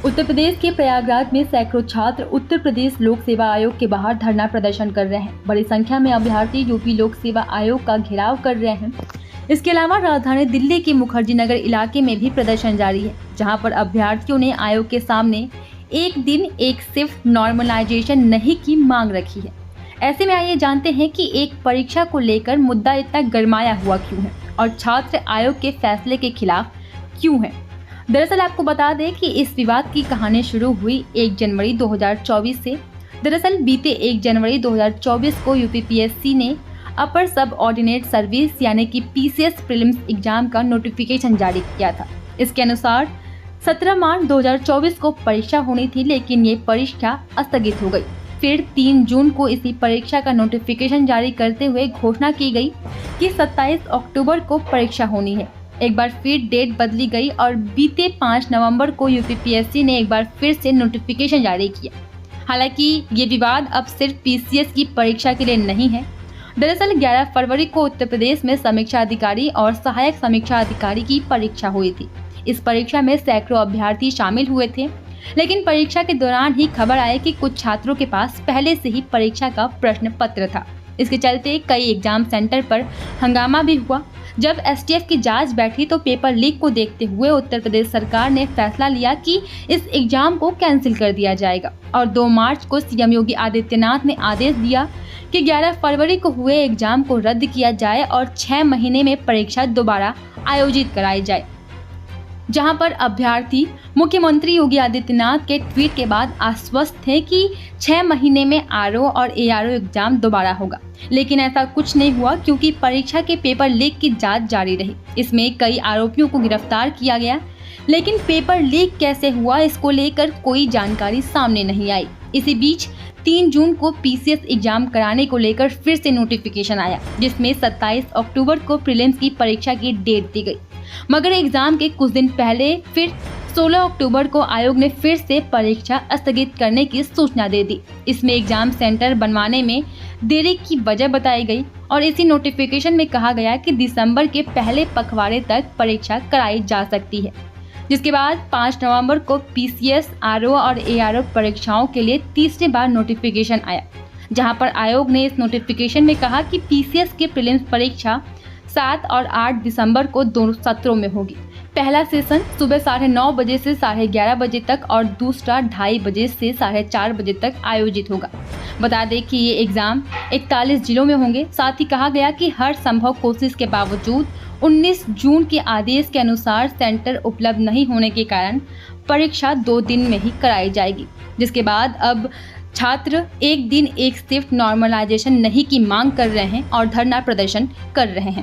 उत्तर प्रदेश के प्रयागराज में सैकड़ों छात्र उत्तर प्रदेश लोक सेवा आयोग के बाहर धरना प्रदर्शन कर रहे हैं। बड़ी संख्या में अभ्यर्थी यूपी लोक सेवा आयोग का घेराव कर रहे हैं। इसके अलावा राजधानी दिल्ली के मुखर्जी नगर इलाके में भी प्रदर्शन जारी है, जहां पर अभ्यर्थियों ने आयोग के सामने एक दिन एक शिफ्ट नॉर्मलाइजेशन नहीं की मांग रखी है। ऐसे में आइए जानते हैं कि एक परीक्षा को लेकर मुद्दा इतना गरमाया हुआ क्यों है और छात्र आयोग के फैसले के खिलाफ क्यों है। दरअसल आपको बता दें कि इस विवाद की कहानी शुरू हुई 1 जनवरी 2024 से। दरअसल बीते 1 जनवरी 2024 को यूपीपीएससी ने अपर सब ऑर्डिनेट सर्विस यानी कि पीसीएस प्रीलिम्स एग्जाम का नोटिफिकेशन जारी किया था। इसके अनुसार 17 मार्च 2024 को परीक्षा होनी थी, लेकिन ये परीक्षा स्थगित हो गई। फिर 3 जून को इसी परीक्षा का नोटिफिकेशन जारी करते हुए घोषणा की गई कि 27 अक्टूबर को परीक्षा होनी है। एक बार फिर डेट बदली गई और बीते 5 नवंबर को यूपीपीएससी ने एक बार फिर से नोटिफिकेशन जारी किया। हालांकि ये विवाद अब सिर्फ पीसीएस की परीक्षा के लिए नहीं है। दरअसल 11 फरवरी को उत्तर प्रदेश में समीक्षा अधिकारी और सहायक समीक्षा अधिकारी की परीक्षा हुई थी। इस परीक्षा में सैकड़ों अभ्यर्थी शामिल हुए थे, लेकिन परीक्षा के दौरान ही खबर आई कि कुछ छात्रों के पास पहले से ही परीक्षा का प्रश्न पत्र था। इसके चलते कई एग्जाम सेंटर पर हंगामा भी हुआ। जब एसटीएफ की जांच बैठी तो पेपर लीक को देखते हुए उत्तर प्रदेश सरकार ने फैसला लिया कि इस एग्जाम को कैंसिल कर दिया जाएगा और 2 मार्च को सीएम योगी आदित्यनाथ ने आदेश दिया कि 11 फरवरी को हुए एग्जाम को रद्द किया जाए और 6 महीने में परीक्षा दोबारा आयोजित कराई जाए। जहां पर अभ्यर्थी मुख्यमंत्री योगी आदित्यनाथ के ट्वीट के बाद आश्वस्त थे कि 6 महीने में आरओ और एआरओ एग्जाम दोबारा होगा, लेकिन ऐसा कुछ नहीं हुआ क्योंकि परीक्षा के पेपर लीक की जांच जारी रही। इसमें कई आरोपियों को गिरफ्तार किया गया, लेकिन पेपर लीक कैसे हुआ इसको लेकर कोई जानकारी सामने नहीं आई। इसी बीच 3 जून को पीसीएस एग्जाम कराने को लेकर फिर से नोटिफिकेशन आया, जिसमें 27 अक्टूबर को प्रीलिम्स की परीक्षा की डेट दी गई। मगर एग्जाम के कुछ दिन पहले फिर 16 अक्टूबर को आयोग ने फिर से परीक्षा स्थगित करने की सूचना दे दी। इसमें एग्जाम सेंटर बनवाने में देरी की वजह बताई गई और इसी नोटिफिकेशन में कहा गया कि दिसंबर के पहले पखवाड़े तक परीक्षा कराई जा सकती है। जिसके बाद 5 नवंबर को पीसीएस, आरओ और एआरओ परीक्षाओं के लिए तीसरी बार नोटिफिकेशन आया, जहां पर आयोग ने इस नोटिफिकेशन में कहा कि पीसीएस की प्रीलिम्स परीक्षा 7 और 8 दिसंबर को दोनों सत्रों में होगी। पहला सेशन सुबह 9:30 बजे से 11:30 बजे तक और दूसरा 2:30 बजे से 4:30 बजे तक आयोजित होगा। बता दें कि ये एग्जाम 41 जिलों में होंगे। साथ ही कहा गया कि हर संभव कोशिश के बावजूद 19 जून के आदेश के अनुसार सेंटर उपलब्ध नहीं होने के कारण परीक्षा 2 दिन में ही कराई जाएगी, जिसके बाद अब छात्र एक दिन एक शिफ्ट नॉर्मलाइजेशन नहीं की मांग कर रहे हैं और धरना प्रदर्शन कर रहे हैं।